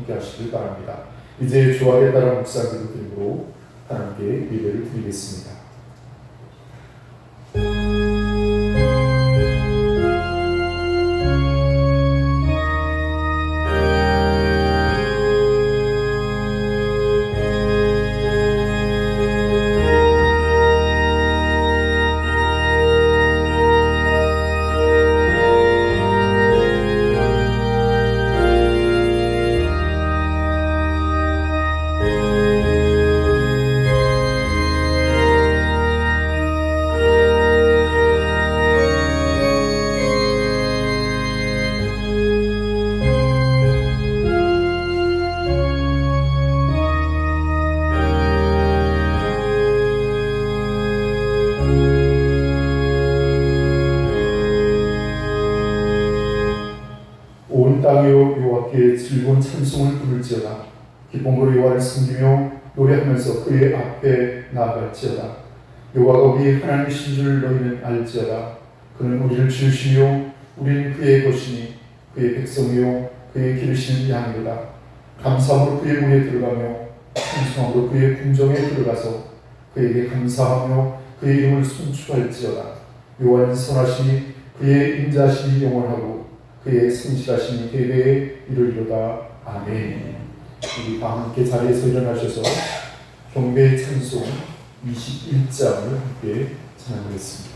함께 하시길 바랍니다. 이제 주안에 따라 묵상기도 드림으로 하나님께 예배를 드리겠습니다. 온 땅이여 여호와께 즐거운 찬송을 부를지어다. 기쁨으로 여호와를 섬기며 노래하면서 그의 앞에 나아갈지어다. 여호와가 우리 하나님이신 줄 너희는 알지어다. 그는 우리를 지으시며 우리는 그의 것이니 그의 백성이요 그의 기르시는 양이로다. 감사함으로 그의 문에 들어가며 찬송함으로 그의 궁정에 들어가서 그에게 감사하며 그의 이름을 송축할지어다. 여호와는 선하시니 그의 인자심이 영원하고 그의 성실하심이 대대에 이르리로다. 아멘. 우리 다 함께 자리에서 일어나셔서 경배의 찬송 21장을 함께 찬양하겠습니다.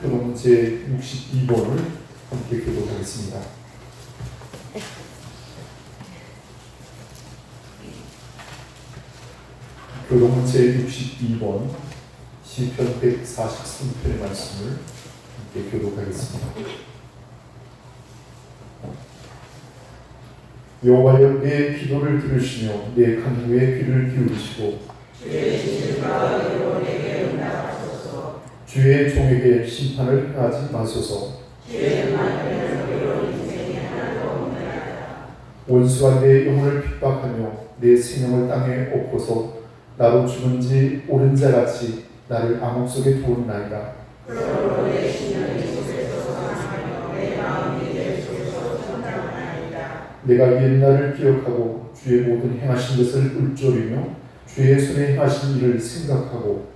교동 제62번을 함께 교독하겠습니다. 교동 제62번 시편 143편의 말씀을 함께 교독하겠습니다. 여호와여 내 기도를 들으시며 내 간구에 귀를 기울이시고 주의 종에게 심판을 행하지 마소서. 원수가 내 영혼을 핍박하며 내 생명을 땅에 엎어서 나로 죽은 지 오른 자같이 나를 암흑 속에 두었나이다. 내가 옛날을 기억하고 주의 모든 행하신 것을 읊조리며 주의 손에 행하신 일을 생각하고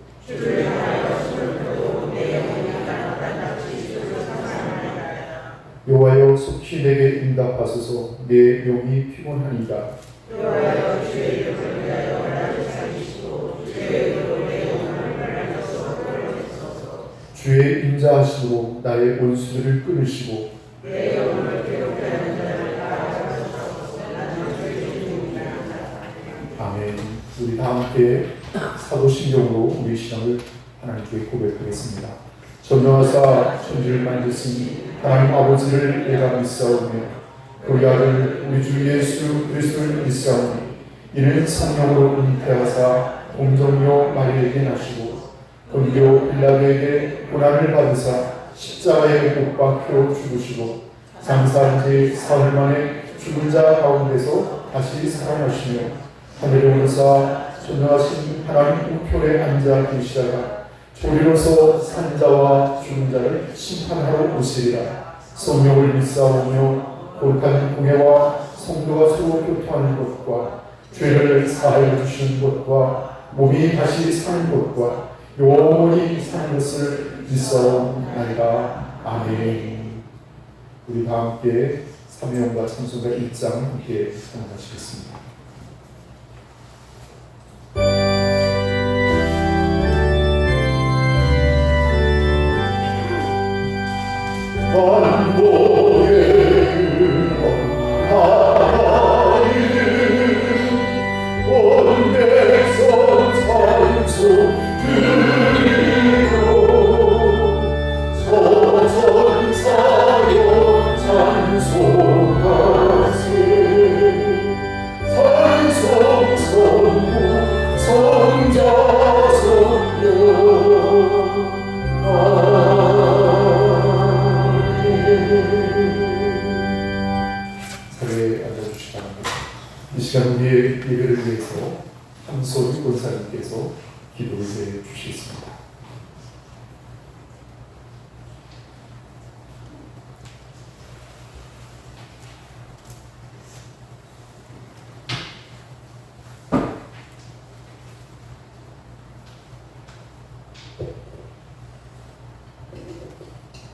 여호와여 속히 내게 응답하소서. 내 영이 피곤하니이다. 여호와여 주의 이름을 위하여 나를 살리시고 주의 이름으로 내 영혼을 말하셔서 끌어내소서. 주의 인자하심으로 나의 원수들을 끊으시고 내 영혼을 괴롭게 하는 자를 따라가소서. 나는 죄를 중이다. 아멘. 우리 다 함께 사도신경으로 우리 신앙을 하나님께 고백하겠습니다. 전능하사 천지를 만드신 하나님 아버지를 내가 믿사오며 우리 아들 우리 주 예수 그리스도를 믿사오니 이는 성령으로 잉태하사 동정녀 마리에게 나시고 본교 빌라도에게 고난을 받으사 십자가에 못 박혀 죽으시고 장사한 지 사흘 만에 죽은 자 가운데서 다시 살아나시며 하늘에 오르사 전능하신 하나님 우편에 앉아 계시다가 조리로서 산자와 죽은 자를 심판하러 오시리라. 성령을 믿사오며 거룩한 공예와 성도가 서로 교통하는 것과 죄를 사하여 주시는 것과 몸이 다시 사는 것과 영원히 사는 것을 믿사옵나이다. 아멘. 우리 다 함께 사명과 찬송가 1장 함께 찬양하시겠습니다. 이 시간 우리의 예배를 위해서 함소리 권사님께서 기도를 해 주시겠습니다.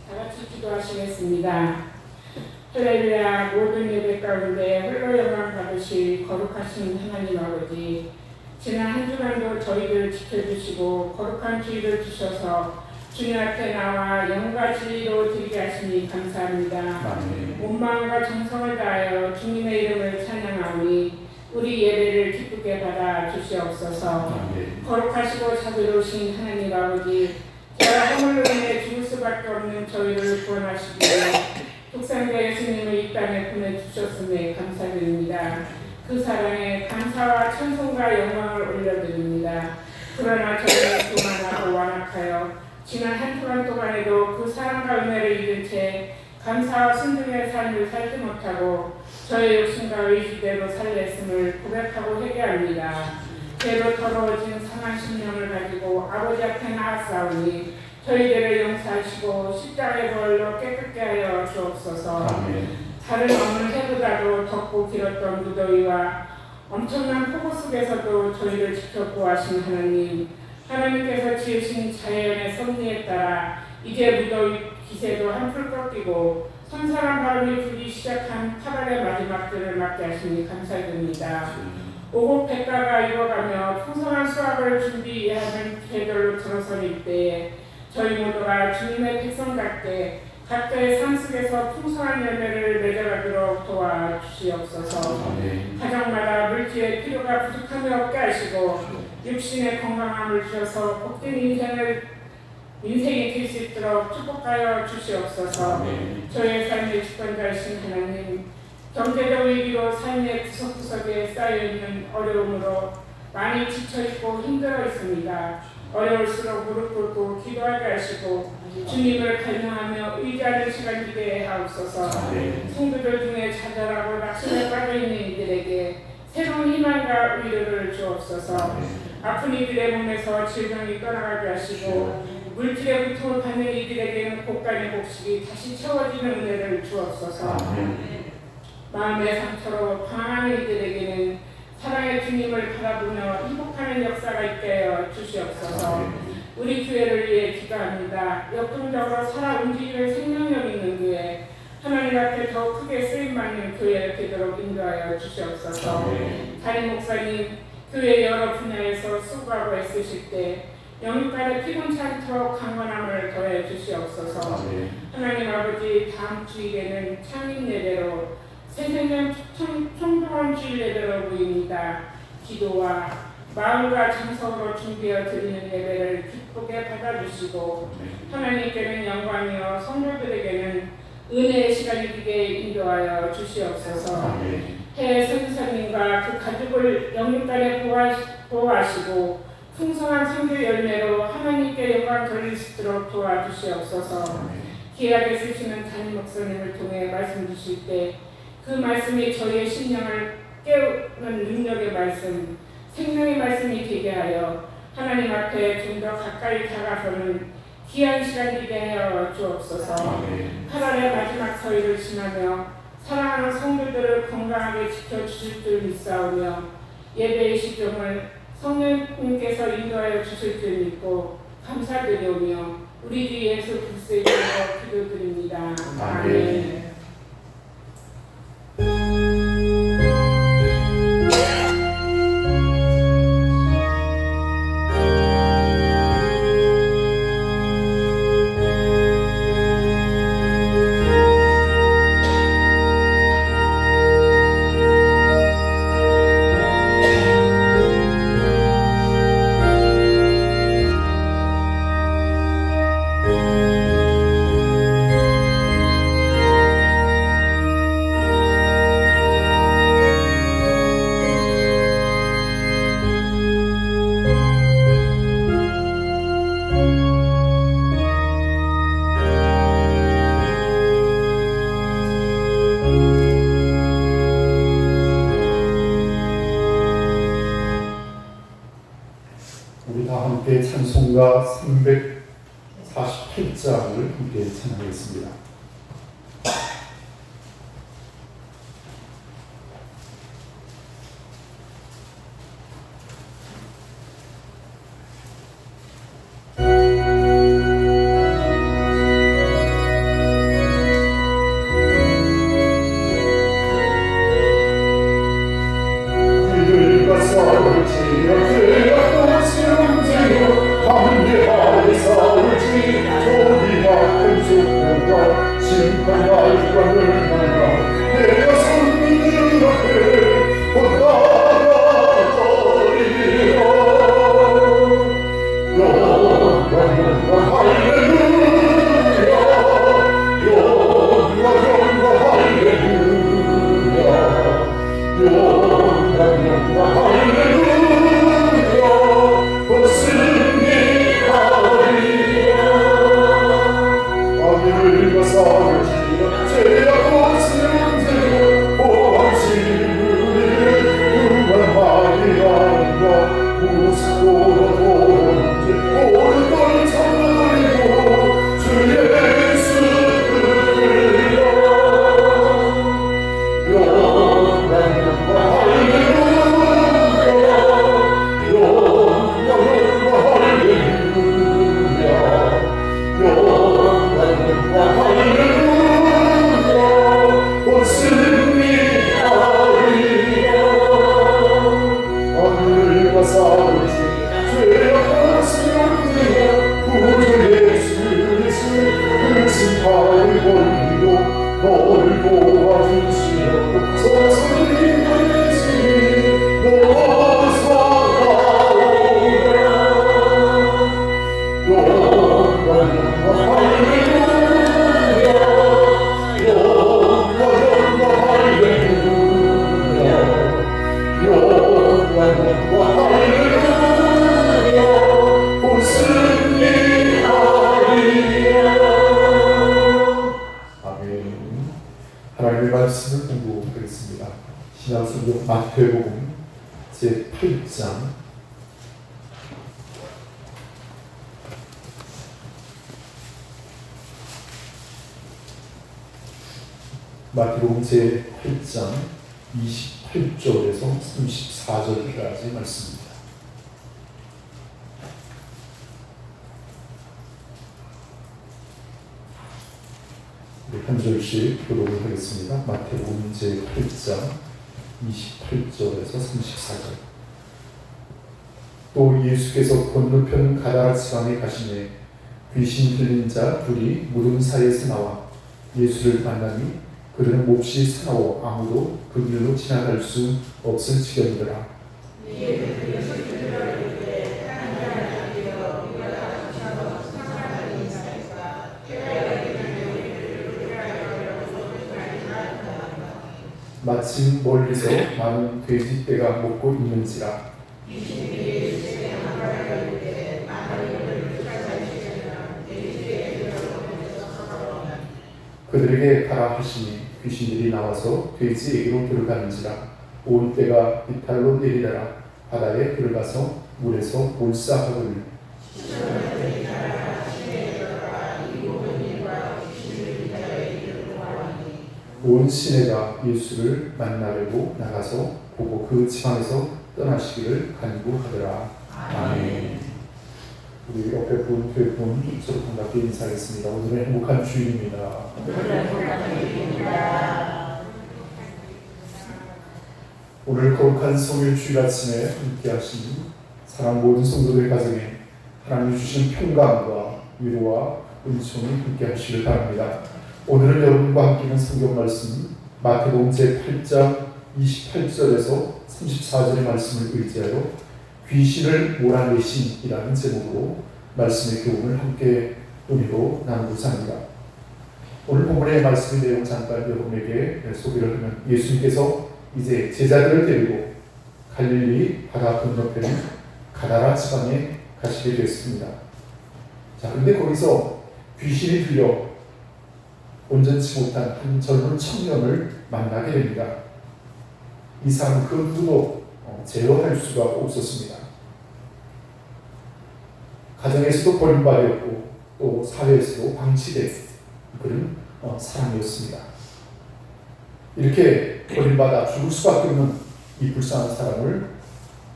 다 같이 기도하시겠습니다. 할렐루야. 모든 예배 가운데 홀로 영광 받으실 거룩하신 하나님 아버지, 지난 한 주간도 저희를 지켜주시고 거룩한 주의를 주셔서 주님 앞에 나와 영가지로 드리게 하시니 감사합니다. 아멘. 온 마음과 정성을 다하여 주님의 이름을 찬양하오니 우리 예배를 기쁘게 받아 주시옵소서. 아멘. 거룩하시고 자비로우신 하나님 아버지, 저와 허물로 인해 죽을 수밖에 없는 저희를 구원하시기 위해 독생자 예수님을 이 땅에 보내주셨음에 감사드립니다. 그 사랑에 감사와 찬송과 영광을 올려드립니다. 그러나 저희는 교만하고 완악하여 지난 한 주간 동안에도 그 사랑과 은혜를 잃은 채 감사와 순종의 삶을 살지 못하고 저의 욕심과 의지대로 살렸음을 고백하고 회개합니다. 죄로 더러워진 상한 심령을 가지고 아버지 앞에 나아싸우니 저희들을 용서하시고 십자가의 벌로 깨끗게 하여 주옵소서. 아멘. 다른 어느 해보다도 덥고 길었던 무더위와 엄청난 폭우 속에서도 저희를 지켜 구하신 하나님, 하나님께서 지으신 자연의 섭리에 따라 이제 무더위 기세도 한풀 꺾이고 선선한 바람이 불기 시작한 8월의 마지막들을 맞게 하시니 감사드립니다. 오곡 백가가 익어가며 풍성한 수확을 준비하는 계절로 들어선 이때에 저희 모두가 주님의 백성답게 각자의 삶 속에서 풍성한 열매를 맺어가도록 도와주시옵소서. 아멘. 가정마다 물질의 필요가 부족함이 없게 하시고 육신의 건강함을 주셔서 복된 인생이 될 수 있도록 축복하여 주시옵소서. 아멘. 저희의 삶의 주권자이신 하나님, 경제적 위기로 삶의 구석구석에 쌓여있는 어려움으로 많이 지쳐있고 힘들어 있습니다. 어려울수록 무릎 꿇고 기도하게 하시고 주님을 갈망하며 의지하는 시간 되게 하옵소서. 성도들 중에 좌절하고 낙심에 빠져있는 이들에게 새로운 희망과 위로를 주옵소서. 아픈 이들의 몸에서 질병이 떠나가게 하시고 물질의 고통을 받는 이들에게는 곡간의 곡식이 다시 채워지는 은혜를 주옵소서. 마음의 상처로 방황하는 이들에게는 사랑의 주님을 바라보며 행복하는 역사가 있게 하여 주시옵소서. 우리 교회를 위해 기도합니다. 역동적으로 살아 움직이는 생명력 있는 교회, 하나님 앞에 더 크게 쓰임받는 교회가 되도록 인도하여 주시옵소서. 아멘. 담임 목사님 교회 여러 분야에서 수고하고 애쓰실 때 영육간에 피곤치 않도록 강건함을 더해 주시옵소서. 아멘. 하나님 아버지 다음 주일에는 창립 예배로 새생명 총동원 주일 예배로 모입니다. 기도와 마음과 정성으로 준비해 드리는 예배를 기쁘게 받아주시고 하나님께는 영광이요 성도들에게는 은혜의 시간이 되게 인도하여 주시옵소서. 아멘. 해외 선교사님과 그 가족을 영육간에 보호하시고 풍성한 선교 열매로 하나님께 영광 돌릴 수 있도록 도와주시옵소서. 귀하게 쓰시는 담임 목사님을 통해 말씀 주실 때 그 말씀이 저희의 심령을 깨우는 능력의 말씀, 생명의 말씀이 되게 하여 하나님 앞에 좀 더 가까이 다가서는 귀한 시간 되게 하여 주옵소서. 8월의 마지막 서일을 지나며 사랑하는 성도들을 건강하게 지켜주실 줄 믿사오며 예배의 시점을 성령님께서 인도하여 주실 줄 믿고 감사드리오며 우리 주 예수 그리스도의 이름으로 기도드립니다. 아멘. 우리 다 함께 찬송가 348장을 함께 찬양하겠습니다. 하나님의 말씀을 공부하겠습니다. 신약성경 마태복음 제8장 마태복음 제8장 28절에서 34절까지 말씀입니다. 우리 한 절씩 교독을 하겠습니다. 마태복음 제8장 28절에서 34절. 또 예수께서 건너편 가다라 지방에 가시매 귀신 들린 자 둘이 무덤 사이에서 나와 예수를 만나니 그들은 몹시 사나워 아무도 그 길로 지나갈 수 없을 지경이더라. 마침 멀리서 많은 돼지떼가 먹고 있는지라. 그들에게 가라 하시니 귀신들이 나와서 돼지에게로 들어가는지라. 온 떼가 이탈로 내리다가 바다에 들어가서 물에서 몰사하거늘. 온 시내가 예수를 만나려고 나가서 보고 그 지방에서 떠나시기를 간구하더라. 아멘. 우리 옆에 분, 뒤에 분 서로 반갑게 인사하겠습니다. 오늘은 행복한 주일입니다. 오늘 거룩한 성일 주일 아침에 함께 하신 사랑 모든 성도들 가정에 하나님 주신 평강과 위로와 은총이 함께 하시길 바랍니다. 오늘은 여러분과 함께 있는 성경 말씀 마태복음 제8장 28절에서 34절의 말씀을 의지하여 귀신을 몰아내신이라는 제목으로 말씀의 교훈을 함께 우리로 나누고자 합니다. 오늘 본문의 말씀의 내용 잠깐 여러분에게 소개를 하면 예수님께서 이제 제자들을 데리고 갈릴리 바다 건너편 가다라 지방에 가시게 됐습니다. 자, 그런데 거기서 귀신이 들려 온전치 못한 한 젊은 청년을 만나게 됩니다. 이 사람은 그 누구도 제어할 수가 없었습니다. 가정에서도 버림받았고 또 사회에서도 방치된 그런 사람이었습니다. 이렇게 버림받아 죽을 수밖에 없는 이 불쌍한 사람을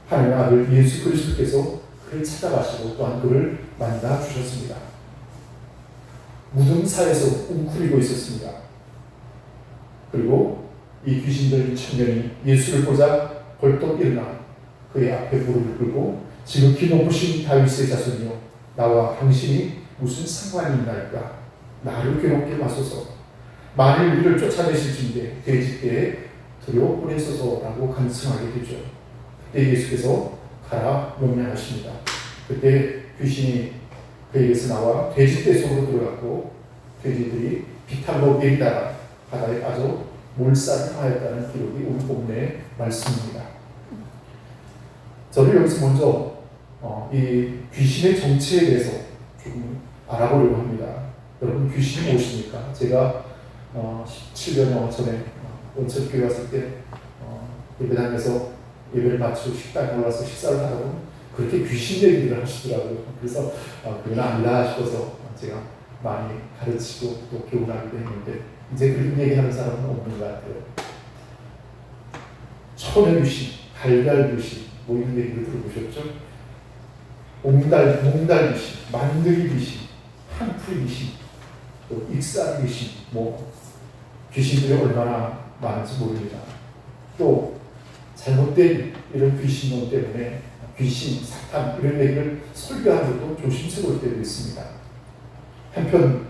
하나님의 아들 예수 그리스도께서 그를 찾아가시고 또한 그를 만나 주셨습니다. 무덤 사이에서 웅크리고 있었습니다. 그리고 이 귀신 들린 청년이 예수를 보자 벌떡 일어나 그의 앞에 무릎을 꿇고 지극히 높으신 다윗의 자손이요 나와 당신이 무슨 상관이 있나이까. 나를 괴롭게 마소서. 만일 우리를 쫓아내실진대 돼지떼에 들여보내소서라고 간청하게 되죠. 그때 예수께서 가라 명령하십니다. 그때 귀신이 그에게서 나와 돼지떼 속으로 들어갔고 돼지들이 비탈로 내리다가 바다에 빠져 몰살을 하였다는 기록이 오늘 본문의 말씀입니다. 저는 여기서 먼저 이 귀신의 정체에 대해서 조금 알아보려고 합니다. 여러분 귀신이 무엇입니까? 제가 17년 전에 원천교회 왔을 때 예배당에서 예배를 마치고 식당에 올라서 식사를 하다 보면 그렇게 귀신 얘기를 하시더라고요. 그래서 그건 아니다 싶어서 제가 많이 가르치고 또 교훈하기도 했는데 이제 그런 얘기하는 사람은 없는 것 같아요. 천의 귀신, 달걀 귀신 뭐 이런 얘기를 들어보셨죠? 몽달 귀신, 만들이 귀신, 한풀이 귀신, 또 익사 귀신 뭐 귀신들이 얼마나 많은지 모릅니다. 또 잘못된 이런 귀신론 때문에 귀신, 사탄 이런 얘기를 설교하는 것도 조심스러울 때도 있습니다. 한편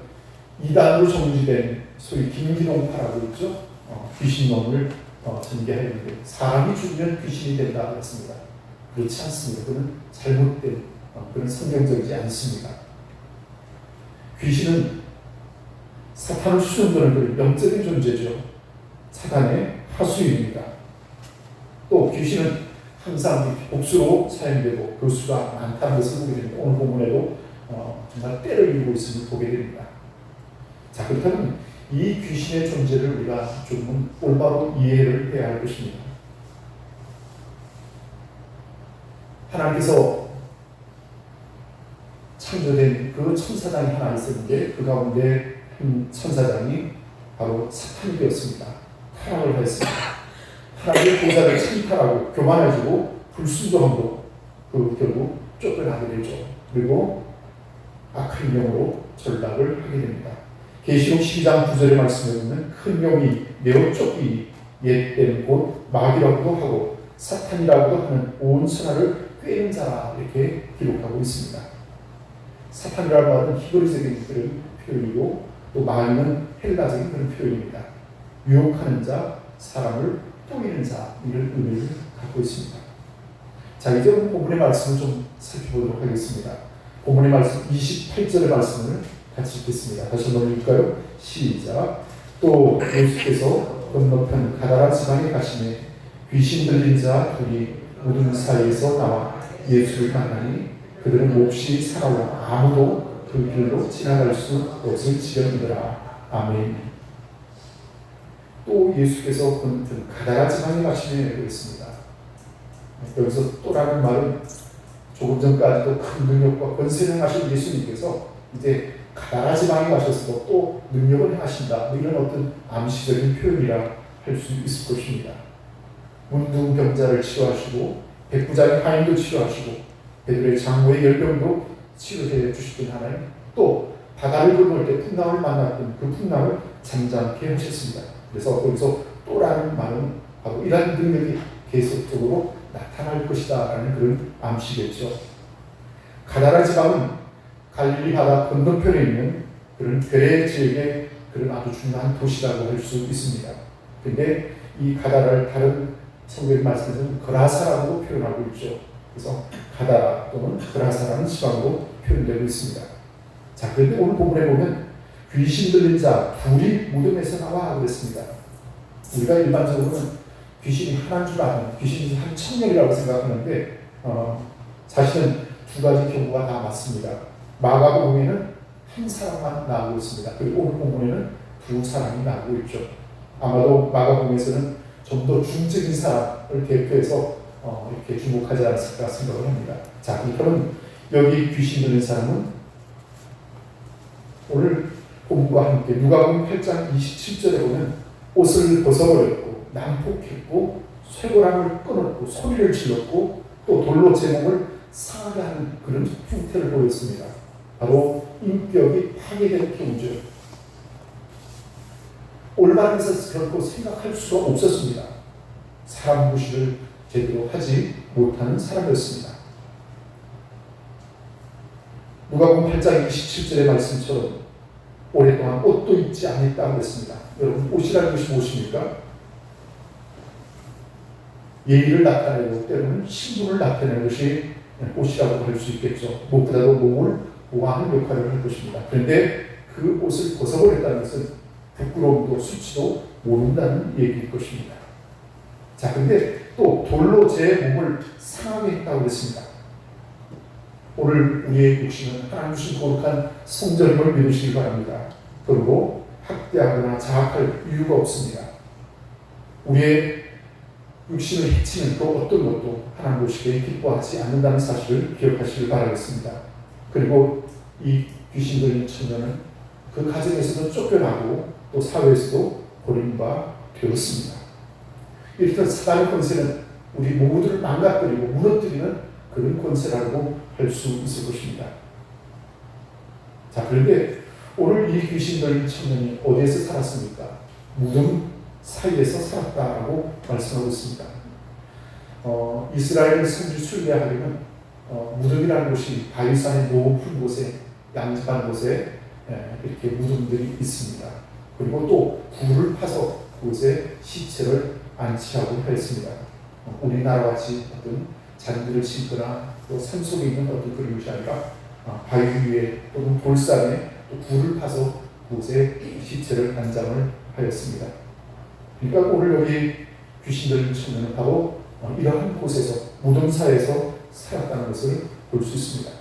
이단으로 정지된 소위 김기동파라고 있죠. 귀신론을 전개하는데 사람이 죽으면 귀신이 된다 그랬습니다. 그렇지 않습니다. 그건 잘못된 그런 성경적이지 않습니다. 귀신은 사탄을 수준하는 그런 영적인 존재죠. 사탄의 하수인입니다. 또 귀신은 항상 복수로 사용되고 그 수가 많다는 것을 보게 됩니다. 오늘 본문에도 정말 때를 이루고 있음을 보게 됩니다. 자, 그렇다면 이 귀신의 존재를 우리가 조금 올바로 이해를 해야 할 것입니다. 하나님께서 창조된 그 천사장이 하나 있었는데 그 가운데 한 천사장이 바로 사탄이 되었습니다. 타락을 하였습니다. 하나님의 보좌를 찬탈하고 교만해지고 불순종함으로 결국 쫓겨나게 되죠. 그리고 악한 영으로 전락을 하게 됩니다. 계시록 12장 9절의 말씀에 보면 큰 용이 매우 쫓기 옛된 곧 마귀라고도 하고 사탄이라고도 하는 온 천하를 꿰는 자라 이렇게 기록하고 있습니다. 사탄이라는 말은 히브리적인 그런 표현이고 또 마귀는 헬라적인 그런 표현입니다. 유혹하는 자, 사람을 꼬이는 자 이런 의미를 갖고 있습니다. 자, 이제 본문의 말씀을 좀 살펴보도록 하겠습니다. 본문의 말씀 28절의 말씀을 같이 읽겠습니다. 다시 한번 읽을까요? 시작. 또 예수께서 건너편 가다라 지방에 가시매 귀신 들린 자 둘이 무덤 사이에서 나와 예수를 만나니 그들은 몹시 살아와 아무도 그 길로 지나갈 수 없을 지경이더라. 아멘. 또 예수께서 건너편 가다라 지방에 가시매 그랬습니다. 여기서 또라는 말은 조금 전까지도 큰 능력과 권세를 행하신 예수님께서 이제 가다라 지방에 가셔서 또 능력을 행하신다. 이런 어떤 암시적인 표현이라 할 수 있을 것입니다. 문둥병자를 치료하시고 백부장의 하인도 치료하시고 베드로의 장모의 열병도 치료해 주시던 하나님, 또 바다를 건널 때 풍랑을 만났던 그 풍랑을 잠잠케 하셨습니다. 그래서 여기서 또라는 말은 바로 이러한 능력이 계속적으로 나타날 것이다 라는 그런 암시겠죠. 가다라 지방은 갈릴리 바다 건너편에 있는 그런 베레 지역의 그런 아주 중요한 도시라고 할 수 있습니다. 그런데 이 가다라를 다른 성경 말씀에서는 그라사라고 표현하고 있죠. 그래서 가다라 또는 그라사라는 지방으로 표현되고 있습니다. 자, 그런데 오늘 본문에 보면 귀신 들린 자 둘이 무덤에서 나와 그랬습니다. 우리가 일반적으로는 귀신이 하나인 줄 아는, 귀신이 한 천명이라고 생각하는데 사실은 두 가지 경우가 다 맞습니다. 마가복음에는 한 사람만 나오고 있습니다. 그리고 오늘 본문에는 두 사람이 나오고 있죠. 아마도 마가복음에서는 좀 더 중적인 사람을 대표해서 이렇게 주목하지 않았을까 생각을 합니다. 자, 그러면 여기 귀신 들린 사람은 오늘 본문과 함께 누가복음 8장 27절에 보면 옷을 벗어버렸고 난폭했고 쇠고랑을 끊었고 소리를 질렀고 또 돌로 제 몸을 상하게 하는 그런 형태를 보였습니다. 바로 인격이 파괴된 경우죠. 올바른에서 결코 생각할 수가 없었습니다. 사람 무시를 제대로 하지 못하는 사람이었습니다. 누가복음 8장 27절의 말씀처럼 오랫동안 옷도 입지 않았다고 했습니다. 여러분, 옷이라는 것이 무엇입니까? 예의를 나타내고 때로는 신분을 나타내는 것이 옷이라고 할 수 있겠죠. 무엇보다도 몸을 보호하는 역할을 할 것입니다. 그런데 그 옷을 벗어버렸다는 것은 부끄러움도 수치도 모른다는 얘기일 것입니다. 자, 근데 또 돌로 제 몸을 상하게 했다고 했습니다. 오늘 우리의 육신은 하나님 주신 거룩한 성전임을 믿으시기 바랍니다. 그리고 학대하거나 자학할 이유가 없습니다. 우리의 육신을 해치는 또 어떤 것도 하나님 보시기에 기뻐하지 않는다는 사실을 기억하시길 바라겠습니다. 그리고 이 귀신 들린 청년은 그 가정에서도 쫓겨나고 또 사회에서도 버림바 되었습니다. 이렇게 사단의 권세는 우리 모두를 망가뜨리고 무너뜨리는 그런 권세라고 할 수 있을 것입니다. 자, 그런데 오늘 이 귀신 들린 청년이 어디에서 살았습니까? 무덤 사이에서 살았다라고 말씀하고 있습니다. 이스라엘 성지 순례하려면 무덤이라는 곳이 바위산의 높은 곳에 양적한 곳에 이렇게 무덤들이 있습니다. 그리고 또 굴을 파서 그곳에 시체를 안치하고 하였습니다. 우리나라와 같이 어떤 잔디를 심거나 또 산속에 있는 어떤 그런 것이 아니라 바위 위에 또는 돌산에 또 굴을 파서 그곳에 시체를 안장을 하였습니다. 그러니까 오늘 여기 귀신 들린 청년은 바로 이러한 곳에서 무덤사에서 살았다는 것을 볼 수 있습니다.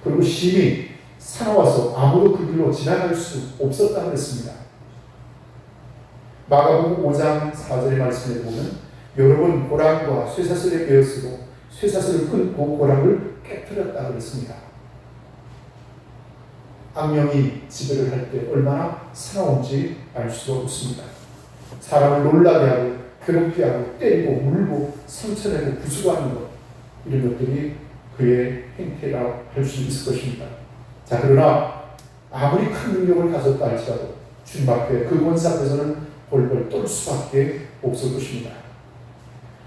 그리고 심히 사나워서 아무도 그 길로 지나갈 수 없었다고 했습니다. 마가복음 5장 4절의 말씀에 보면 여러 번 고랑과 쇠사슬에 베었으고 쇠사슬을 끊고 고랑을 깨뜨렸다고 했습니다. 악령이 지배를 할 때 얼마나 사나운지 알 수가 없습니다. 사람을 놀라게 하고 괴롭게 하고 때리고 물고 상처내고 부수고하는 것, 이런 것들이 그의 행태라 할 수 있을 것입니다. 자, 그러나 아무리 큰 능력을 가졌다 할지라도 주님 앞에 그 권세 앞에서는 벌벌 떨 수밖에 없을 것입니다.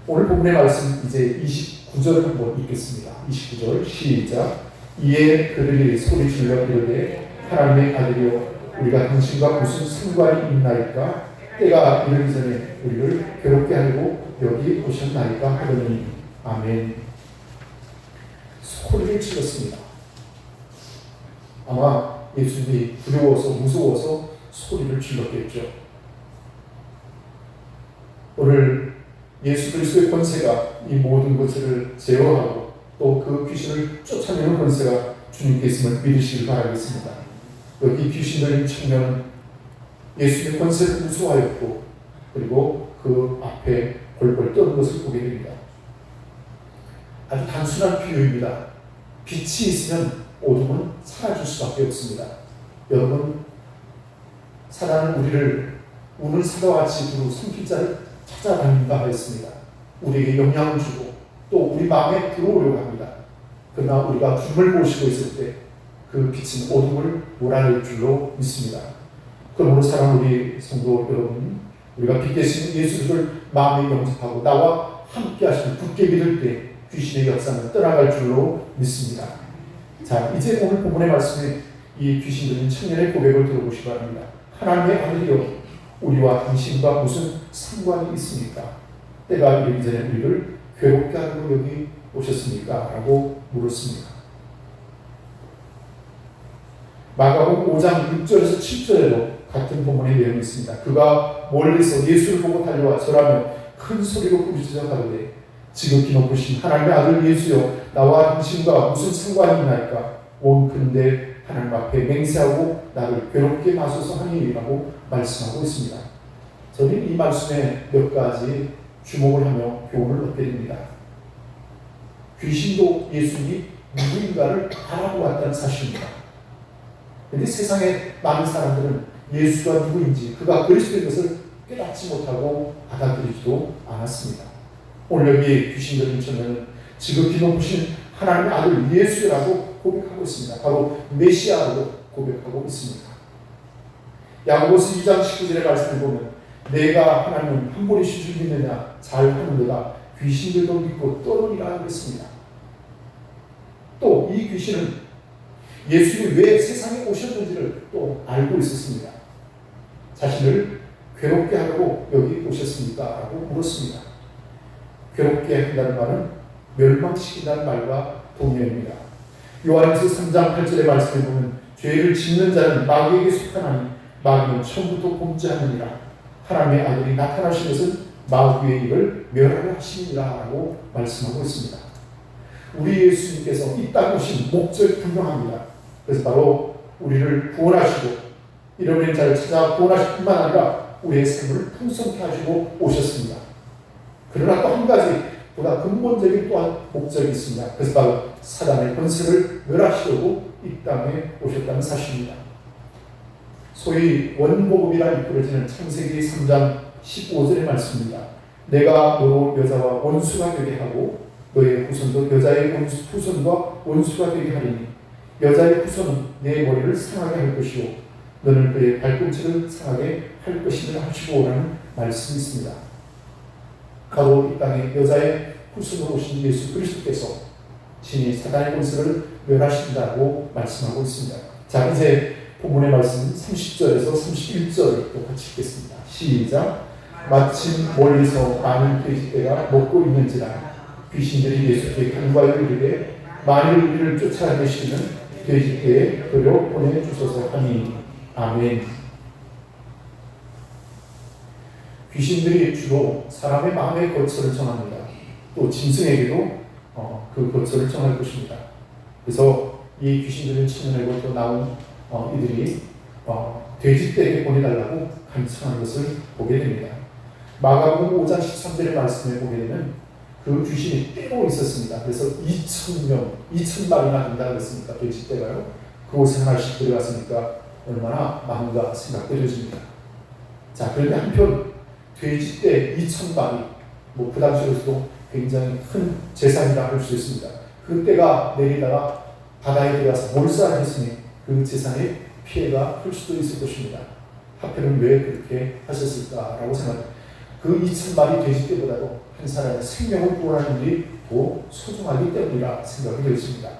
오늘 본문의 말씀 이제 29절 한번 읽겠습니다. 29절 시작. 이에 그들이 소리질러 이르되 하나님의 아들이여 우리가 당신과 무슨 상관이 있나이까? 때가 이르기 전에 우리를 괴롭게 하려고 여기 오셨나이까 하더니 아멘. 소리를 질렀습니다. 아마 예수님이 두려워서 무서워서 소리를 질렀겠죠. 오늘 예수 그리스도의 권세가 이 모든 것을 제어하고 또 그 귀신을 쫓아내는 권세가 주님께 있음을 믿으시길 바라겠습니다. 여기 귀신 들린 청년은 예수님의 권세를 무서워하였고 그리고 그 앞에 벌벌 떠는 것을 보게 됩니다. 아주 단순한 비유입니다. 빛이 있으면 어둠은 사라질 수밖에 없습니다. 여러분, 사단은 우리를 우는 사자와 같이 두루 숨길 자를 찾아다닌다 하였습니다. 우리에게 영향을 주고 또 우리 마음에 들어오려고 합니다. 그러나 우리가 주님을 모시고 있을 때 그 빛은 어둠을 몰아낼 줄로 믿습니다. 그러므로 사랑하는 우리 성도 여러분, 우리가 빛 대신 예수를 마음에 영접하고 나와 함께 하시는 굳게 믿을 때 귀신의 역사는 떠나갈 줄로 믿습니다. 자, 이제 오늘 본문의 말씀에 이 귀신 들린 청년의 고백을 들어보시기 바랍니다. 하나님의 아들이여 우리와 당신과 무슨 상관이 있습니까? 때가 이르기 전에 우리를 괴롭게 하려고 여기 오셨습니까? 라고 물었습니다. 마가복음 5장 6절에서 7절에도 같은 본문의 내용이 있습니다. 그가 멀리서 예수를 보고 달려와 절하며 큰 소리로 부르짖어 가로되 지극히 높으신 하나님의 아들 예수여 나와 당신과 무슨 상관이 있나이까? 원컨대 하나님 앞에 맹세하고 나를 괴롭게 마소서 하니라고 말씀하고 있습니다. 저는 이 말씀에 몇 가지 주목을 하며 교훈을 얻게 됩니다. 귀신도 예수님이 누구인가를 알아보았다는 사실입니다. 그런데 세상에 많은 사람들은 예수가 누구인지 그가 그리스도인 것을 깨닫지 못하고 받아들이지도 않았습니다. 오늘 여기 귀신 들린 청년은 지극히 높으신 하나님의 아들 예수라고 고백하고 있습니다. 바로 메시아로 고백하고 있습니다. 야고보서 2장 19절의 말씀을 보면 내가 하나님은 한 분이신 줄 믿느냐 잘 하는도다 귀신들도 믿고 떠느니라 그랬습니다. 또 이 귀신은 예수님이 왜 세상에 오셨는지를 또 알고 있었습니다. 자신을 괴롭게 하려고 여기 오셨습니까? 라고 물었습니다. 괴롭게 한다는 말은 멸망시킨다는 말과 동의입니다. 요한일서 3장 8절의 말씀을 보면 죄를 짓는 자는 마귀에게 속하나니 마귀는 처음부터 범죄하느니라 하나님의 아들이 나타나신 것은 마귀의 일을 멸하려 하시니라 라고 말씀하고 있습니다. 우리 예수님께서 이 땅에 오신 목적이 분명합니다. 그래서 바로 우리를 구원하시고 잃어버린 자를 찾아 구원하실 뿐만 아니라 우리의 삶을 풍성케 하시고 오셨습니다. 그러나 또 한 가지 보다 근본적인 또한 목적이 있습니다. 그래서 바로 사단의 권세를 멸하시려고 이 땅에 오셨다는 사실입니다. 소위 원복음이라 이끌어지는 창세기 3장 15절의 말씀입니다. 내가 너로 여자와 원수가 되게 하고 너의 후손도 여자의 후손과 원수가 되게 하리니 여자의 후손은 내 머리를 상하게 할 것이요 너는 그의 발꿈치를 상하게 할 것이라 하시고라는 말씀이 있습니다. 바로 이 땅에 여자의 후손으로 오신 예수 그리스도께서 친히 사단의 권세를 멸하신다고 말씀하고 있습니다. 자, 이제 본문의 말씀 30절에서 31절을 또 같이 읽겠습니다. 시작. 마침 멀리서 많은 돼지떼가 먹고 있는지라 귀신들이 예수께 간과하여 이르되 만일 우리를 쫓아내시는 돼지떼에 그려 보내주소서 하니 아멘. 귀신들이 주로 사람의 마음의 거처를 정합니다. 또 짐승에게도 그 거처를 정할 것입니다. 그래서 이 귀신들은 청년에게부터 나온 이들이 돼지떼에게 보내달라고 간청하는 것을 보게 됩니다. 마가복음 5장 13절의 말씀에 보게 되면 그 귀신이 떼고 있었습니다. 그래서 2,000마리나 된다 그랬습니까? 돼지떼가요. 그곳에 하나씩 들어갔으니까 얼마나 많은가 생각되게 되십니다. 자, 그런데 한편 돼지떼 2,000마리, 그 당시로서도 굉장히 큰 재산이라 할 수 있습니다. 그 떼가 내리다가 바다에 들어가서 몰살을 했으니 그 재산의 피해가 클 수도 있을 것입니다. 하필은 왜 그렇게 하셨을까라고 생각합니다. 그 2000마리 돼지 떼보다도 한 사람의 생명을 구원하는 일이 더 소중하기 때문이라 생각이 되었습니다.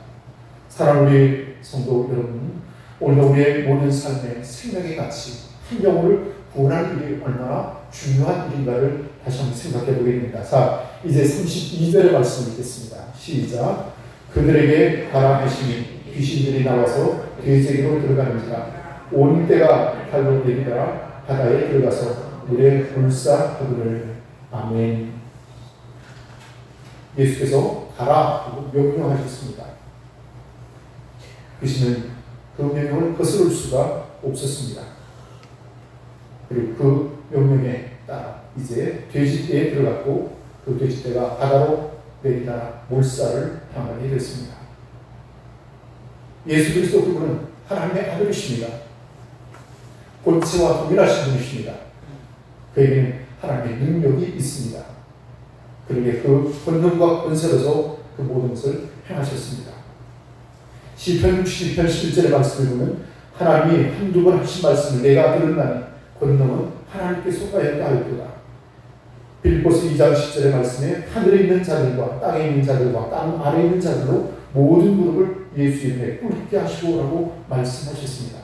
사랑하는 우리 성도 여러분, 오늘 우리의 모든 삶의 생명의 가치, 한 영혼을 구원하는 일이 얼마나 중요한 일인가를 다시 한번 생각해 보게 됩니다. 자, 이제 32절의 말씀을 읽겠습니다. 시작. 그들에게 가라 하시니 귀신들이 나와서 돼지에게로 들어가는지라 온 때가 발로 내리다가 바다에 들어가서 물에 불사하거늘. 아멘. 예수께서 가라 하고 명령하셨습니다. 귀신은 그 명령을 거스를 수가 없었습니다. 그리고 그 명령에 따라 이제 돼지떼에 들어갔고 그 돼지떼가 바다로 내리다 몰살을 당하게 됐습니다. 예수 그리스도 그분은 하나님의 아들이십니다. 본체와 동일하신 분이십니다. 그에게는 하나님의 능력이 있습니다. 그러기에 그 권능과 권세로서 그 모든 것을 행하셨습니다. 시편 62편 11절의 말씀을 보면 하나님이 한두 번 하신 말씀을 내가 들었나니 권능은 하나님께서 하였다 하였도다. 빌립보서 2장 10절의 말씀에 하늘에 있는 자들과 땅에 있는 자들과 땅 아래에 있는 자들로 모든 무릎을 예수 이름에 꿇게 하시고라고 말씀하셨습니다.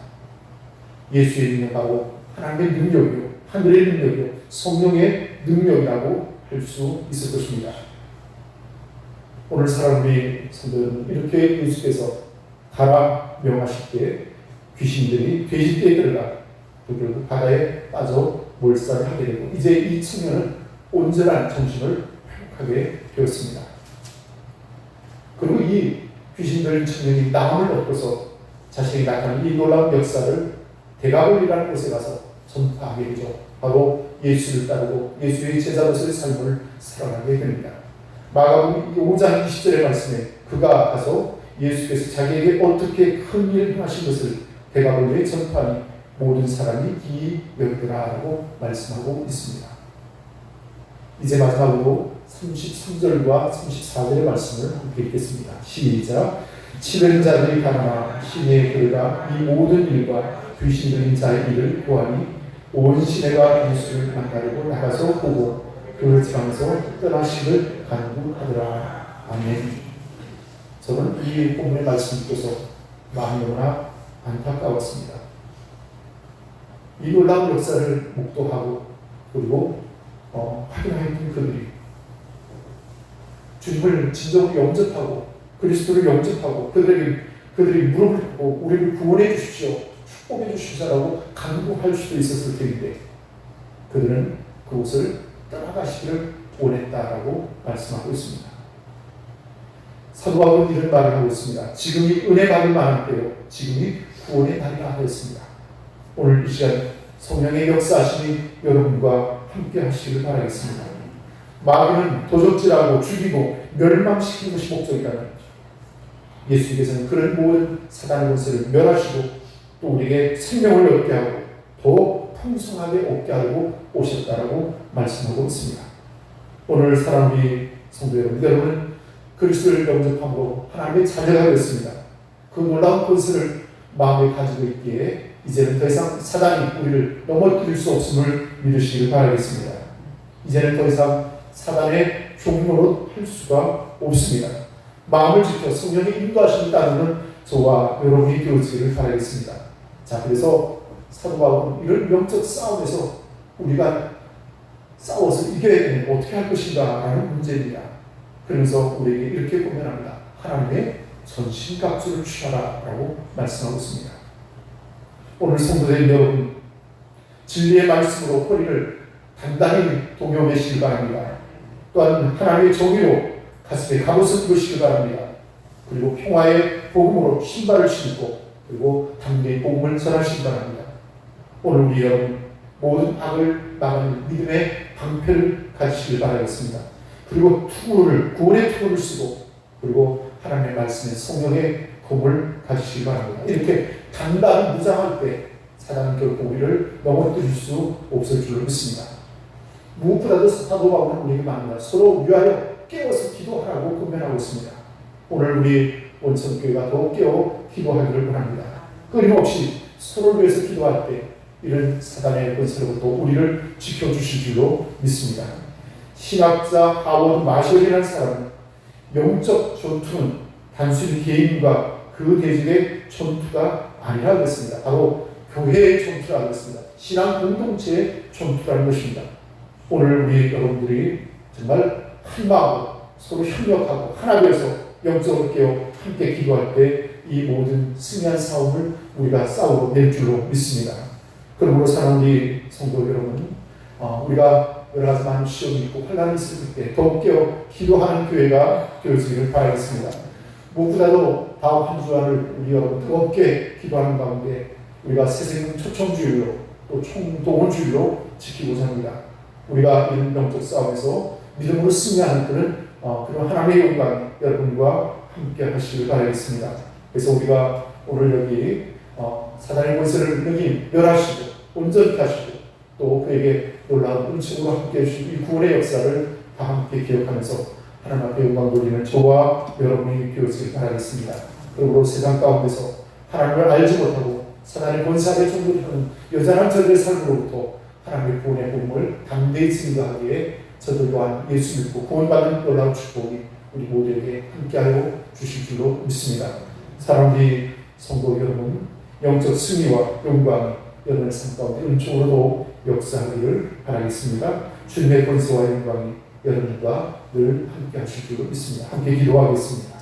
예수의 능력은 바로 하나님의 능력이요, 하늘의 능력이요, 성령의 능력이라고 할 수 있을 것입니다. 오늘 사랑하는 우리 성도 여러분, 이렇게 예수께서 가라 명하실 때 귀신들이 돼지떼에 들어가 그 바다에 빠져 몰살을 하게 되고 이제 이 청년은 온전한 정신을 회복하게 되었습니다. 그리고 이 귀신들 청년이 나음을 얻고서 자신이 나타난 이 놀라운 역사를 데가볼리라는 곳에 가서 전파하게 되죠. 바로 예수를 따르고 예수의 제자로서의 삶을 살아가게 됩니다. 마가복음 5장 20절의 말씀에 그가 가서 예수께서 자기에게 어떻게 큰 일을 행하신 것을 데가볼리에 전파하니 모든 사람이 기이 여기더라라고 말씀하고 있습니다. 이제 마지막으로 33절과 34절의 말씀을 함께 읽겠습니다. 시작. 치는 자들이 가나 시내에 들어가 이 모든 일과 귀신 들린 자의 일을 보아니 온 시내가 예수를 만나려고 나가서 보고 그 지방에서 떠나시길 간구하더라. 아멘. 저는 이 본문의 말씀을 듣고서 마음이 너무나 안타까웠습니다. 이 놀라운 역사를 목도하고 그리고 확인하였던 그들이 주님을 진정으로 영접하고 그리스도를 영접하고 그들이 무릎을 꿇고 우리를 구원해 주십시오, 축복해 주십시오라고 간구할 수도 있었을 텐데 그들은 그곳을 떠나가시기를 원했다라고 말씀하고 있습니다. 사도 바울은 이런 말을 하고 있습니다. 지금이 은혜 받을 만한 때요, 지금이 구원의 날이라 하였습니다. 오늘 이 시간 성령의 역사하심이 여러분과 함께 하시기를 바라겠습니다. 마귀는 도적질하고 죽이고 멸망시키는 것이 목적이라는 예수께서는 그런 모든 사단의 권세를 멸하시고 또 우리에게 생명을 얻게 하고 더 풍성하게 얻게 하고 오셨다라고 말씀하고 있습니다. 오늘 사랑하는 우리 성도 여러분은 그리스도를 영접함으로 하나님의 자녀가 되었습니다. 그 놀라운 권세를 마음에 가지고 있기에 이제는 더 이상 사단이 우리를 넘어뜨릴 수 없음을 믿으시길 바라겠습니다. 이제는 더 이상 사단의 종로로 할 수가 없습니다. 마음을 지켜 성령의 인도하심을 따르는 저와 여러분이 되어지기를 바라겠습니다. 자, 그래서 사도 바울은 이런 영적 싸움에서 우리가 싸워서 이겨야 되면 어떻게 할 것인가 라는 문제입니다. 그러면서 우리에게 이렇게 고면합니다. 하나님의 전신갑주를 취하라 라고 말씀하고 있습니다. 오늘 성도들 여러분, 진리의 말씀으로 허리를 단단히 동여매시길 바랍니다. 또한 하나님의 정의로 가슴에 갑옷을 입으시길 바랍니다. 그리고 평화의 복음으로 신발을 신고 그리고 담대히 복음을 전하시기 바랍니다. 오늘 우리 여러분 모든 악을 막는 믿음의 방패를 가지시길 바라겠습니다. 그리고 구원의 투구를 쓰고 그리고 하나님의 말씀에 성령의 검을 가지시기 바랍니다. 이렇게 단단히 무장할 때 사단은 결코 우리를 넘어뜨릴 수 없을 줄로 믿습니다. 무엇보다도 사도 바울은 우리에게 말합니다. 서로 위하여 깨워서 기도하라고 권면하고 있습니다. 오늘 우리 원천교회가 더 깨워 기도하기를 원합니다. 끊임없이 서로를 위해서 기도할 때 이런 사단의 권세로부터 우리를 지켜주실 줄로 믿습니다. 신학자 하워드 마셜이라는 사람은 영적 전투는 단순히 개인과 그 대적의 전투가 아니라고 했습니다. 바로 교회의 전투라고 했습니다. 신앙 공동체의 전투라는 것입니다. 오늘 우리 여러분들이 정말 한 마음으로 서로 협력하고 하나 되어서 영적으로 깨어 함께 기도할 때 이 모든 승리한 싸움을 우리가 싸우고 낼 줄로 믿습니다. 그러므로 사랑하는 우리 성도 여러분, 우리가 여러 가지 많은 시험이 있고 환난이 있을 때 더욱 깨어 기도하는 교회가 되어지기를 바라겠습니다. 무엇보다도 다음 한 주간을 우리 여러분 뜨겁게 기도하는 가운데 우리가 새생명 초청주일로 또 총동원주일로 지키고자 합니다. 우리가 이런 영적 싸움에서 믿음으로 승리하는 그런 하나님의 영광이 여러분과 함께 하시길 바라겠습니다. 그래서 우리가 오늘 여기 사단의 권세를 여기 멸하시고 온전히 하시고 또 그에게 놀라운 은총으로 함께 해주시고 이 구원의 역사를 다 함께 기억하면서 하나님 앞에 영광 돌리는 저와 여러분이 되어지길 바라겠습니다. 그리고 세상 가운데서 하나님을 알지 못하고 사단의 권세 아래 종노릇하는 여전한 저들의 삶으로부터 하나님의 구원의 복음을 담대히 증거하기에 저들 또한 예수 믿고 구원받는 놀라운 축복이 우리 모두에게 함께하여 주실 줄로 믿습니다. 사랑하는 성도 여러분, 영적 승리와 영광이 여러분의 삶 가운데 은총으로도 역사하기를 바라겠습니다. 주님의 권세와 영광이 여러분과 늘 함께 하실 줄로 믿습니다. 함께 기도하겠습니다.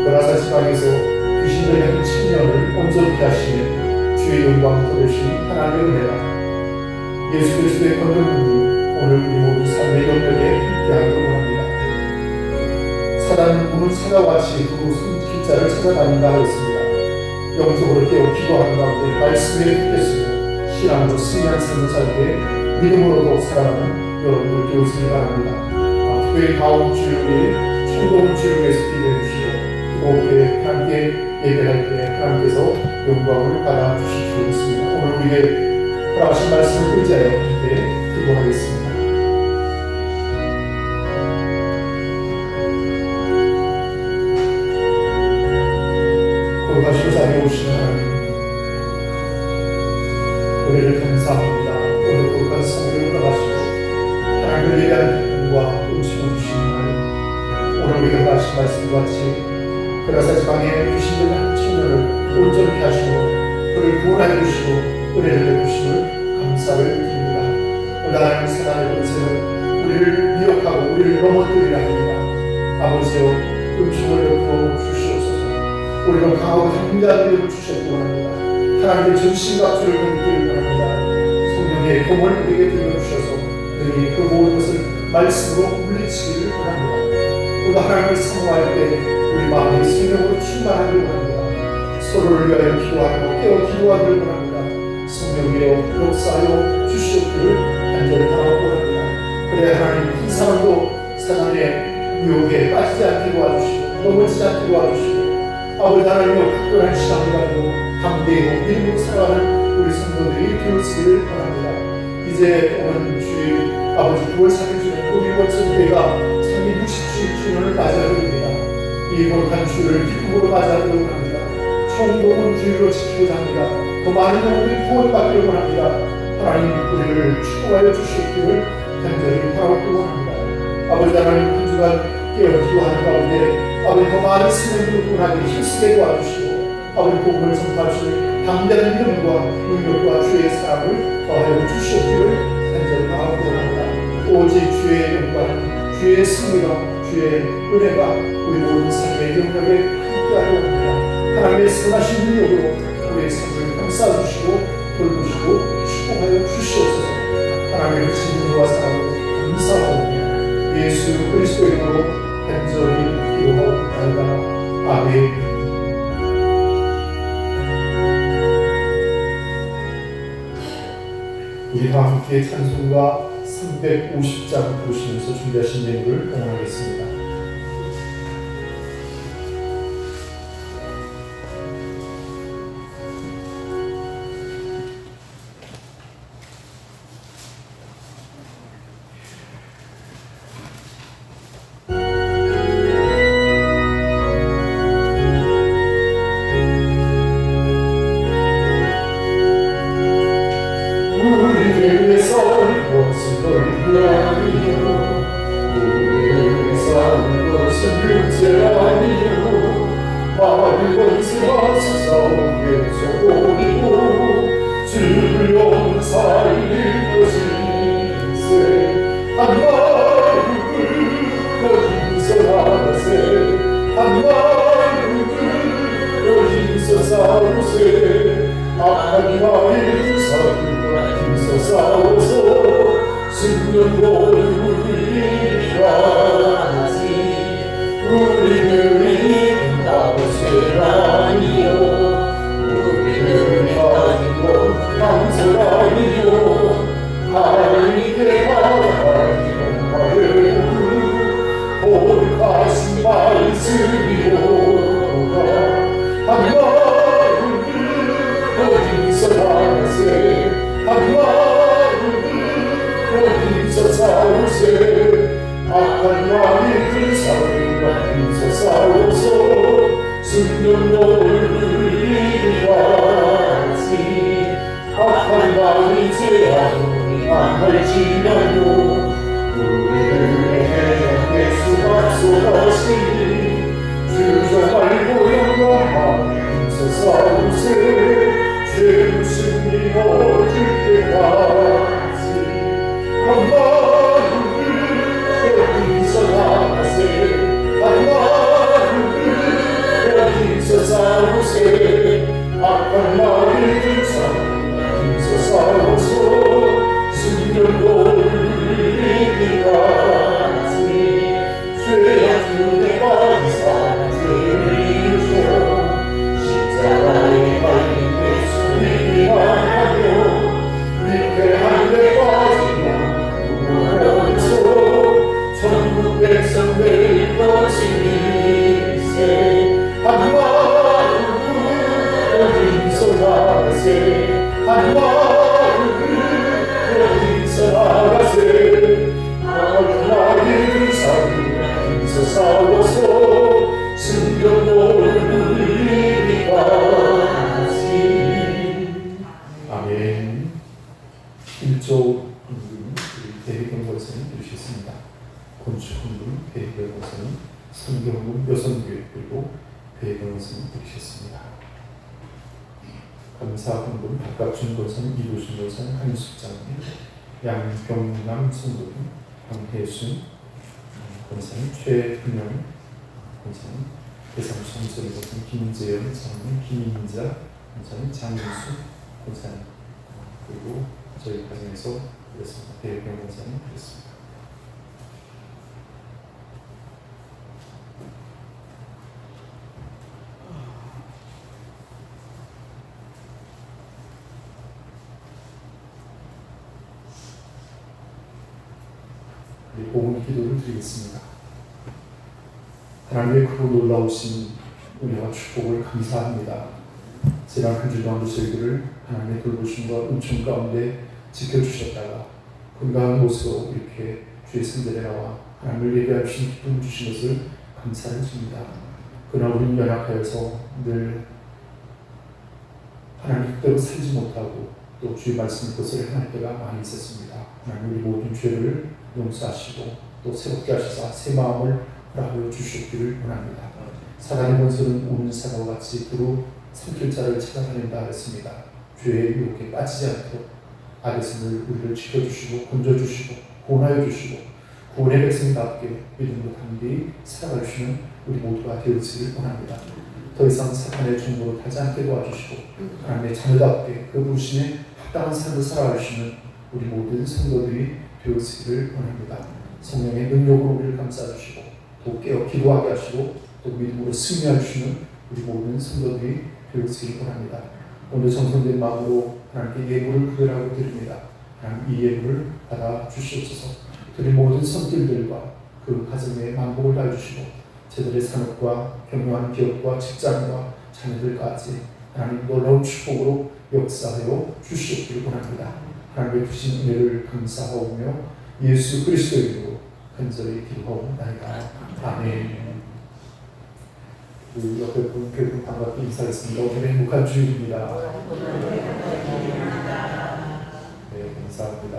가라사 지방에서 귀신들의 청년을 온전히 하시는 주의 영광 거두신 하나님의 은혜가 예수 그리스도의 권능이 오늘 우리 모든 삶의 영역에 함께하기를 원합니다. 사단은 문을 찾아와치 그 손길자를 찾아다닌다 하였습니다. 영적으로 깨어 기도하는 가운데 말씀에 붙겠으며 신앙으로 승리한 삶을 살 때 믿음으로도 살아가는 여러분들 되어지기 바랍니다. 특별히 다음 주일에 총동 주를 위해서 기도해 주시고 뜨겁게 함께 예배할 때 하나님께서 영광을 받아주실 줄 믿습니다. 오늘 우리에게 허락하신 말씀을 의지하여 함께 기도하겠습니다. 거룩하시고 자비에 오시는 하나님, 우리를 감사합니다. 오늘 거룩한 성경을 허락하시고 하나님을 예배하는 기쁨과 음식을 주시는 하나님, 오늘 우리가 허락하신 말씀과 같이 그라사 지방의 귀신들 한 청년을 온전히 하시고 그를 구원하여 주시고 은혜를 베푸심을 감사를 드립니다. 오늘 하나님 사단의 권세는 우리를 미혹하고 우리를 넘어뜨리려 합니다. 아버지여 음식을 베풀어 주시옵소서. 우리는 강하고 담대한 믿음을 주셨기 원합니다. 하나님의 전신갑주를 던지기를 원합니다. 성령의 검을 우리에게 들려주셔서 능히 그 모든 것을 말씀으로 물리치기를 원합니다. 오늘 하나님을 사모할 때 우리 마음이 성령으로 충만하기를 원합니다. 서로를 위하여 기도하고 깨어 기도하기를 원합니다. 성령이여 역사하여 주시옵기를 간절히 바라고 원합니다. 그래 하나님 한 사람도 사단의 유혹에 빠지지 않게 도와주시고 넘어지지 않게 도와주시고 아버지 하나님여 각별한 신앙을 가지고 담대히 믿음으로 살아가는 우리 성도들이 되어지기를 바랍니다. 이제 오는 주일 아버지 9월 3일 주는 우리 원천교회가 창립 60주년을 맞이하게 됩니다. 이 거룩한 주를 기쁨으로 맞이하기를 원합니다. 총동원 주일로 지키고자 합니다. 더 많은 영혼들이 구원받기를 원합니다. 하나님 우리를 축복하여 주시기를 간절히 바라고 원합니다. 아버지 하나님 한 주간 깨어 기도하는 가운데 아버지 더 많은 생명들을 구원하기 힘쓰게 도와주시고 아버지 복음을 전파하시는 담대한 믿음과 능력과 주의 사랑을 더하여 주시옵기를 간절히 바라고 원합니다. 오직 주의 영광, 주의 승리가 주의 은혜가 우리 모든 삶의 영역에 함께하려 합니다. 하나님의 선하신 능력으로 우리의 삶을 감싸주시고 돌보시고 축복하여 주시옵소서. 하나님의 진리와 사랑을 감사하옵니다. 예수 그리스도의 이름으로 간절히 기도하옵나이다. 아멘. 우리 다 함께 찬송가 350장 부르시면서 준비하신 예물을 봉헌하겠습니다. 많은 권세가 세상에 쏟아지고 주여 살릴 것일세. 한 마음으로 힘써 나가세. 한 마음으로 힘써 싸우세. 악한 마의 사들과 힘써 싸워서 승전보를 울리리라 하지. 우리는 아버지라니요 우리는 아니고 망설아니요 하나님께 바라니요 말을 거룩하신 말씀이로가. 한 마음을 어디서 나가세. 한 마음을 어디서 싸우세. 악한 마음을 사울과 힘써 싸워서 승전보를 울리리라 하지. 악한 마음이 제하노니 망할지라도 우리들의 예수가 쏟아지니 주저말고 영광하며 힘써 싸우세. 죄 승리 얻을 때까지. 한 마음을 어디서 나가세. 한 마음을 어디서 싸우세. 악한 마음을 사랑과 힘써 싸워서 승전보를 울리리라 하지. 죄악 눈에 빠진 사람 죄를 이루소. 십자가에 달린 예수를 위하여 위태한 데 빠지며 무너져 천국 백성 될 것이니세. 한 마음으로 어디서 나가세. 한 마음으로 어디서 나가세. 악마의 사기와 힘써 싸워서 승전보를 울리리라 하지. 아멘. 1조 헌금 대리경 권세는 이루셨습니다. 건축 헌금 대리경 권세는 성경헌금 여성교회 그리고 대리경 권세는 이루셨습니다. 감사 헌금 박갑준 권사님, 이도준 권사님, 한숙장님, 양병남 성도님, 황혜순 권사님, 최은영 권사님, 대상수 성소리 권사님, 김재현 장님, 김인자 권사님, 장윤수 권사님, 그리고 저희 가정에서 그랬습니다. 대병 권사님 그랬습니다. 복음 기도를 드리겠습니다. 하나님의 크고 놀라우신 은혜와 축복을 감사합니다. 지난 한 주간도 저희들을 하나님의 돌보심과 은총 가운데 지켜주셨다가 건강한 모습으로 이렇게 주의 성전에 나와 하나님을 예배할 수 있는 기쁨을 주신 것을 감사를 드립니다. 그러나 우리는 연약하여서 늘 하나님 뜻대로 살지 못하고 또 주의 말씀을 거스려 행할 때가 많이 있었습니다. 하나님 우리 모든 죄를 용서하시고 또 새롭게 하시사 새 마음을 허락하여 주시기를 원합니다. 사단의 권세는 우는 사자와 같이 두루 삼킬 자를 찾아다닌다 하였습니다. 죄의 유혹에 빠지지 않도록 악에서 늘 우리를 지켜주시고 건져주시고 구원하여 주시고 구원의 백성답게 믿음으로 담대히 살아갈 수 있는 우리 모두가 되어지기를 원합니다. 더 이상 사탄의 종으로 타지 않게 도와주시고 하나님의 자녀답게 그 부르심에 합당한 삶을 살아갈 수 있는 우리 모든 성도들이 되어지기를 원합니다. 성령의 능력으로 우리를 감싸주시고 또 깨어 기도하게 하시고 또 믿음으로 승리할 수 있는 우리 모든 성도들이 되어지기를 원합니다. 오늘 정성된 마음으로 하나님께 예물을 구별하고 드립니다. 하나님 이 예물을 받아 주시옵소서. 드린 모든 손길들과 그 가정에 만복을 다해주시고 저들의 산업과 경영하는 기업과 직장과 자녀들까지 하나님 놀라운 축복으로 역사하여 주시옵기를 원합니다. 하나님의 주신 은혜를 감사하오며 예수 그리스도의 이름으로 간절히 기도하옵나이다. 아멘. 그 옆에 분 교회분 반갑게 인사했습니다. 오늘 행복한 주일입니다. 네, 감사합니다.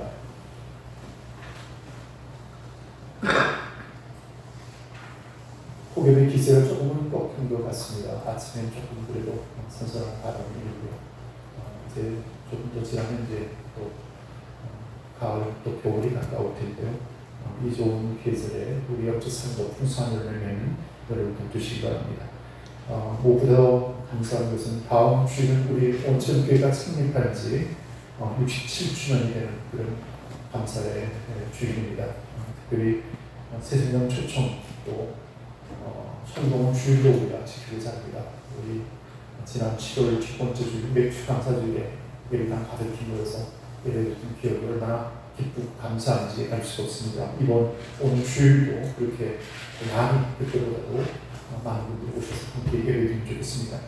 오늘의 기세가 조금은 꺾인 것 같습니다. 아침엔 조금 그래도 선선한 바람이 일고요. 이제 조금 더 지나면 이제 또 가을 또 겨울이 가까울 텐데요. 이 좋은 계절에 우리 어쩌산도 풍성한 열매를 맺는 여러분 돕으시기 바랍니다. 무엇보다 감사한 것은 다음 주에는 우리 온천교회가 창립한 지 67주년이 되는 그런 감사의 주일입니다. 특별히 새생명 초청 또 성동 주일로 우리가 지키고자 합니다. 우리 지난 7월 첫 번째 주일 맥주 감사주일에 예배당 가득히 모여서 예배드린 기억이 얼마나 기쁘고 감사한지 알 수 없습니다. 오늘 주일도 그렇게 많이 그때보다도 많은 분들이 오셔서 함께 예배드리면 좋겠습니다.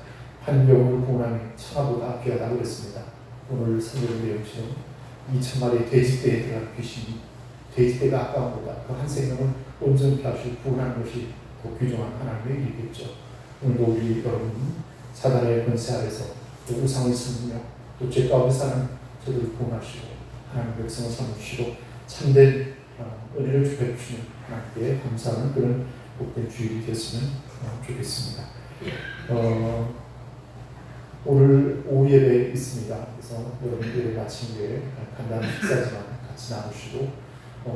한 영혼을 구원함이 천하보다 귀하다고 그랬습니다. 오늘 성경의 내용처럼 2,000마리의 돼지떼에 들어간 귀신이 돼지떼가 아까운 보다 그 한 생명을 온전히 하시고 구원하는 것이 더 귀중한 하나님의 일이겠죠. 오늘도 우리 여러분 사단의 권세 아래서 또 우상의 승리며 또 죄 가운데 사는 저들을 구원하시고 하나님의 백성을 삼으시고 참된 은혜를 주시는 하나님께 감사하는 그런 복된 주일이 됐으면 좋겠습니다. 오늘 오후 예배 있습니다. 그래서 여러분 예배 마친 후에 간단한 식사지만 같이 나누시고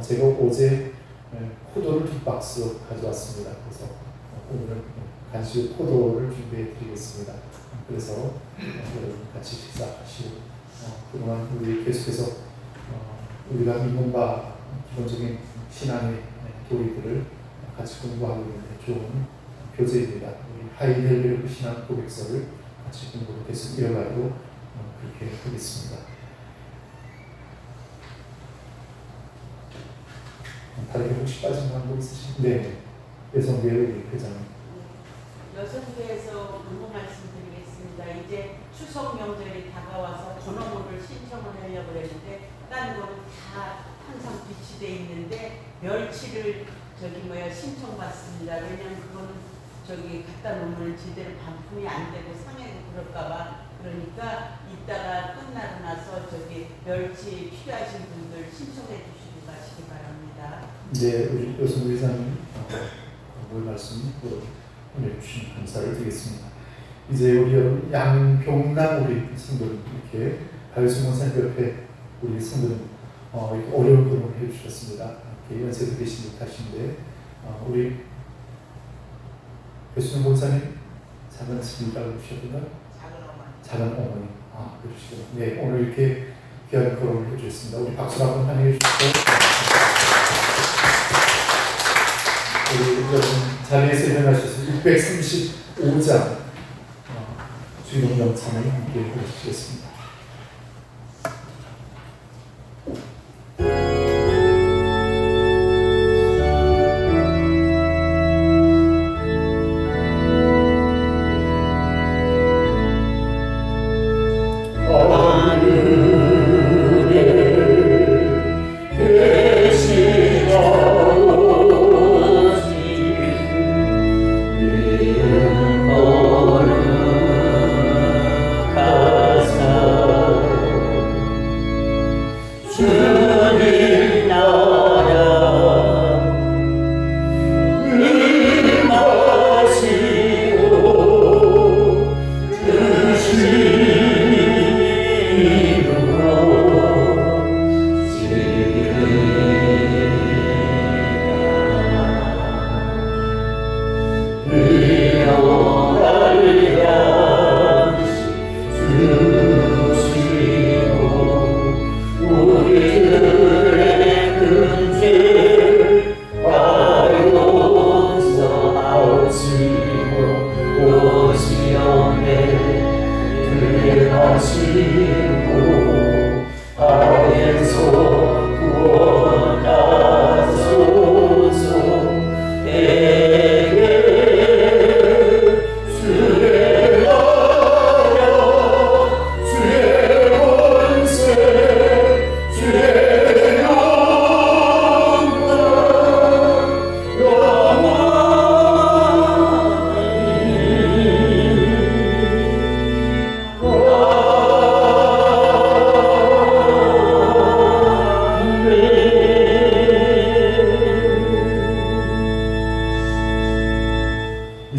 제가 어제 포도를 2박스 가져왔습니다. 그래서 오늘은 간식 포도를 준비해 드리겠습니다. 그래서 여러분 같이 식사하시고 그동안 우리 계속해서 우리가 믿는 바 기본적인 신앙의 도리들을 같이 공부하고 있는 좋은 교재입니다. 우리 하이델베르크 신앙 고백서를 같이 공부를 계속 이어가도록 그렇게 하겠습니다. 다르게 혹시 빠진 방법 있으신가요? 네. 여성교회 우리 회장님. 여성교회에서 공부 말씀드리겠습니다. 이제 추석 명절이 다가와서 번호물을 신청을 하려고 했는데 딴 거는 다 항상 비치돼 있는데 멸치를 신청받습니다. 왜냐면 그거는 갖다 놓으면 제대로 반품이 안 되고 상해고 그럴까봐. 그러니까 이따가 끝나고 나서 멸치 필요하신 분들 신청해 주시고 가시기 바랍니다. 네, 우리 여성 회장님 오늘 말씀 해주신 감사를 드리겠습니다. 이제 우리 여러분 양평남 우리 성도들 이렇게 다윗성모산 옆에 우리 성도들 이렇게 어려운 부름을 해주셨습니다. 이렇게 연세도 계신 듯하신데 우리 교수님 목사님 작은 친구라고 그러셨나요? 작은 어머니. 그러시군요. 네, 오늘 이렇게 귀한 걸음을 해주셨습니다. 우리 박수 한번 환영해 주시고 우리 여러분 자리에서 일어나셔서 635장 주인공 영상을 함께 해주시겠습니다.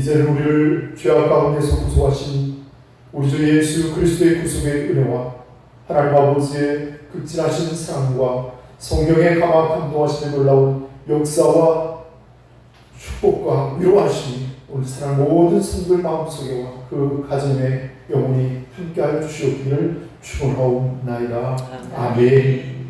이제는 우리를 죄악 가운데서 구속하신 우리 주 예수 그리스도의 구속의 은혜와 하나님 아버지의 극진하신 사랑과 성령의 감화 감동하시는 놀라운 역사와 축복과 위로하심이 오늘 사랑 모든 성도들 마음속에와 그 가정에 영원히 함께하여 주시옵기를 축원하옵나이다. 아멘.